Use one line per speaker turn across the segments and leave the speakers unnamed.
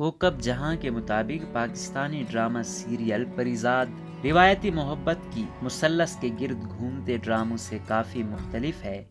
کوکب جہاں کے مطابق پاکستانی ڈرامہ سیریل پریزاد روایتی محبت کی مثلث کے گرد گھومتے ڈراموں سے کافی مختلف ہے۔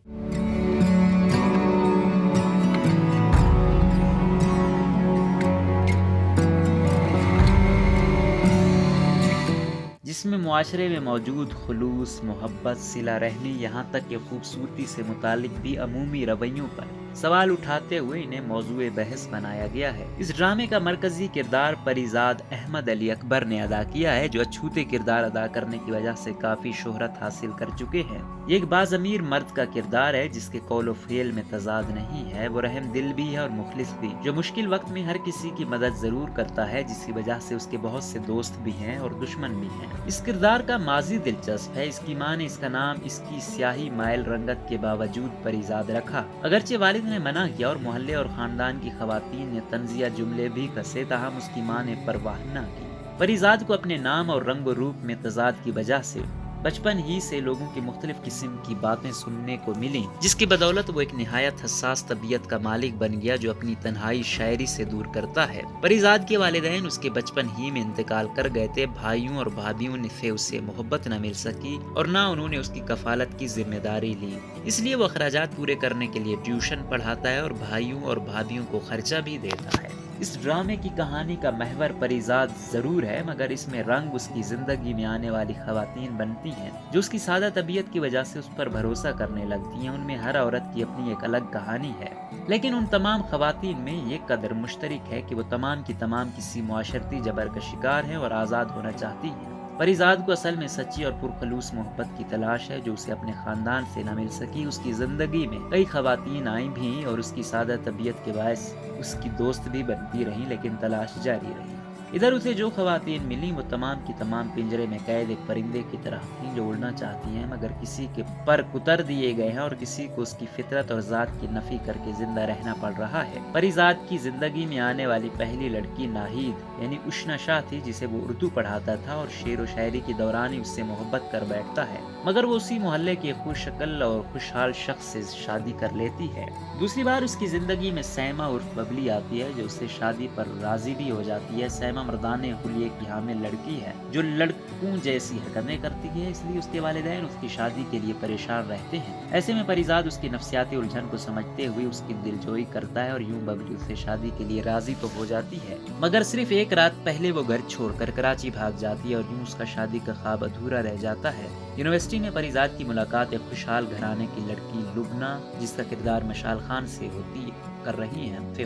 جس میں معاشرے میں موجود خلوص، محبت، صلہ رحمی، یہاں تک کہ خوبصورتی سے متعلق بھی عمومی رویوں پر سوال اٹھاتے ہوئے انہیں موضوع بحث بنایا گیا ہے۔ اس ڈرامے کا مرکزی کردار پریزاد احمد علی اکبر نے ادا کیا ہے، جو اچھوتے کردار ادا کرنے کی وجہ سے کافی شہرت حاصل کر چکے ہیں۔ یہ ایک باضمیر مرد کا کردار ہے جس کے قول و فعل میں تضاد نہیں ہے۔ وہ رحم دل بھی ہے اور مخلص بھی، جو مشکل وقت میں ہر کسی کی مدد ضرور کرتا ہے، جس کی وجہ سے اس کے بہت سے دوست بھی ہیں اور دشمن بھی ہیں۔ اس کردار کا ماضی دلچسپ ہے۔ اس کی ماں نے اس کا نام اس کی سیاہی مائل رنگت کے باوجود پریزاد رکھا۔ اگرچہ والد نے منع کیا اور محلے اور خاندان کی خواتین نے طنزیہ جملے بھی کسے، تاہم اس کی ماں نے پرواہ نہ کی۔ پریزاد کو اپنے نام اور رنگ و روپ میں تضاد کی وجہ سے بچپن ہی سے لوگوں کی مختلف قسم کی باتیں سننے کو ملیں، جس کی بدولت وہ ایک نہایت حساس طبیعت کا مالک بن گیا جو اپنی تنہائی شاعری سے دور کرتا ہے۔ پریزاد کے والدین اس کے بچپن ہی میں انتقال کر گئے تھے۔ بھائیوں اور بھابھیوں سے اسے محبت نہ مل سکی اور نہ انہوں نے اس کی کفالت کی ذمہ داری لی، اس لیے وہ اخراجات پورے کرنے کے لیے ٹیوشن پڑھاتا ہے اور بھائیوں اور بھابھیوں کو خرچہ بھی دیتا ہے۔ اس ڈرامے کی کہانی کا محور پریزاد ضرور ہے، مگر اس میں رنگ اس کی زندگی میں آنے والی خواتین بنتی ہیں جو اس کی سادہ طبیعت کی وجہ سے اس پر بھروسہ کرنے لگتی ہیں۔ ان میں ہر عورت کی اپنی ایک الگ کہانی ہے، لیکن ان تمام خواتین میں یہ قدر مشترک ہے کہ وہ تمام کی تمام کسی معاشرتی جبر کا شکار ہیں اور آزاد ہونا چاہتی ہیں۔ پریزاد کو اصل میں سچی اور پرخلوص محبت کی تلاش ہے جو اسے اپنے خاندان سے نہ مل سکی۔ اس کی زندگی میں کئی خواتین آئیں بھی اور اس کی سادہ طبیعت کے باعث اس کی دوست بھی بنتی رہیں، لیکن تلاش جاری رہی۔ ادھر اسے جو خواتین ملیں وہ تمام کی تمام پنجرے میں قید ایک پرندے کی طرح تھیں جو اڑنا چاہتی ہیں، مگر کسی کے پر کتر دیے گئے ہیں اور کسی کو اس کی فطرت اور ذات کی نفی کر کے زندہ رہنا پڑ رہا ہے۔ پریزاد کی زندگی میں آنے والی پہلی لڑکی ناہید یعنی اشنا شاہ تھی، جسے وہ اردو پڑھاتا تھا اور شعر و شاعری کے دوران ہی اس سے محبت کر بیٹھتا ہے، مگر وہ اسی محلے کے خوش شکل اور خوشحال شخص سے شادی کر لیتی ہے۔ دوسری بار اس کی زندگی میں سیما عرف ببلی آتی ہے جو اس سے شادی پر راضی بھی ہو جاتی ہے۔ سیما مردانہ حلیے کی حامل لڑکی ہے جو لڑکوں جیسی حرکتیں کرتی ہے، اس لیے اس کے والدین اس کی شادی کے لیے پریشان رہتے ہیں۔ ایسے میں پریزاد اس کی نفسیاتی الجھن کو سمجھتے ہوئے اس کی دلجوئی کرتا ہے اور یوں ببلی اس سے شادی کے لیے راضی تو ہو جاتی ہے، مگر صرف ایک رات پہلے وہ گھر چھوڑ کر کراچی بھاگ جاتی ہے اور یوں اس کا شادی کا خواب ادھورا رہ جاتا ہے۔ یونیورسٹی میں پریزاد کی ملاقات ایک خوشحال گھرانے کی لڑکی لبنہ، جس کا کردار مشال خان سے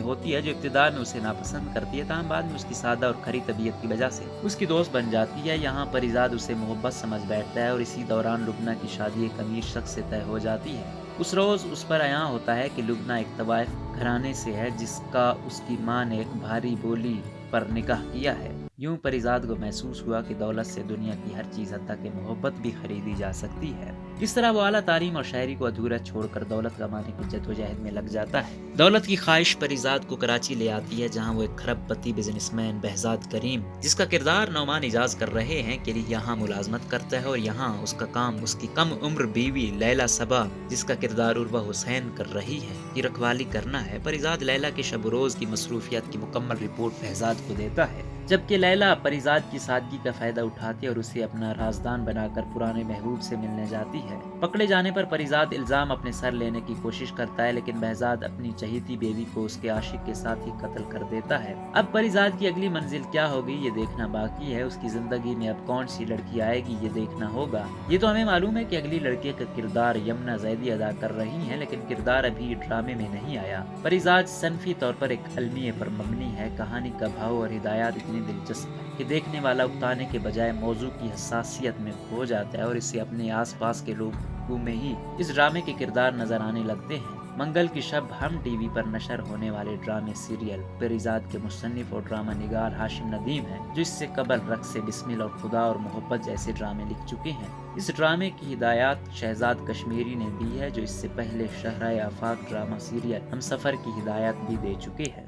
ہوتی ہے جو ابتدا میں اسے ناپسند کرتی ہے، تاہم بعد میں اس کی سادہ اور کھری طبیعت کی وجہ سے اس کی دوست بن جاتی ہے۔ یہاں پریزاد اسے محبت سمجھ بیٹھتا ہے اور اسی دوران لبنہ کی شادی ایک امیر شخص سے طے ہو جاتی ہے۔ اس روز اس پر عیاں ہوتا ہے کہ لبنہ ایک طوائف گھرانے سے ہے جس کا اس کی ماں نے ایک بھاری بولی پر نکاح کیا ہے۔ یوں پریزاد کو محسوس ہوا کہ دولت سے دنیا کی ہر چیز حتیٰ کہ محبت بھی خریدی جا سکتی ہے۔ اس طرح وہ اعلیٰ تعلیم اور شاعری کو ادھورا چھوڑ کر دولت کمانے کی جدوجہد میں لگ جاتا ہے۔ دولت کی خواہش پریزاد کو کراچی لے آتی ہے، جہاں وہ ایک کھرب پتی بزنس مین بہزاد کریم، جس کا کردار نعمان اجاز کر رہے ہیں، کے لیے یہاں ملازمت کرتا ہے اور یہاں اس کا کام اس کی کم عمر بیوی لیلا صبا، جس کا کردار عروہ حسین کر رہی ہے، کی رکھوالی کرنا ہے۔ پریزاد لیلا کے شب و روز کی مصروفیات کی مکمل رپورٹ بہزاد کو دیتا ہے، جبکہ لیلا پریزاد کی سادگی کا فائدہ اٹھاتی ہے اور اسے اپنا رازدان بنا کر پرانے محبوب سے ملنے جاتی ہے۔ پکڑے جانے پر پریزاد الزام اپنے سر لینے کی کوشش کرتا ہے، لیکن بہزاد اپنی چہیتی بیوی کو اس کے عاشق کے ساتھ ہی قتل کر دیتا ہے۔ اب پریزاد کی اگلی منزل کیا ہوگی یہ دیکھنا باقی ہے۔ اس کی زندگی میں اب کون سی لڑکی آئے گی یہ دیکھنا ہوگا۔ یہ تو ہمیں معلوم ہے کہ اگلی لڑکی کا کردار یمنا زیدی ادا کر رہی ہیں، لیکن کردار ابھی ڈرامے میں نہیں آیا۔ پریزاد صنفی طور پر ایک المیہ پر مبنی ہے۔ کہانی کا بھاؤ اور ہدایات اتنی دلچسپ ہے کہ دیکھنے والا اکتانے کے بجائے موضوع کی حساسیت میں کھو جاتا ہے اور اسے اپنے آس پاس کے لوگوں میں ہی اس ڈرامے کے کردار نظر آنے لگتے ہیں۔ منگل کی شب ہم ٹی وی پر نشر ہونے والے ڈرامے سیریل پریزاد کے مصنف اور ڈرامہ نگار ہاشم ندیم ہیں، جو اس سے قبل رقص بسمل اور خدا اور محبت جیسے ڈرامے لکھ چکے ہیں۔ اس ڈرامے کی ہدایات شہزاد کشمیری نے دی ہے، جو اس سے پہلے شہرائے آفاق ڈرامہ سیریل ہم سفر کی ہدایات بھی دے چکے ہیں۔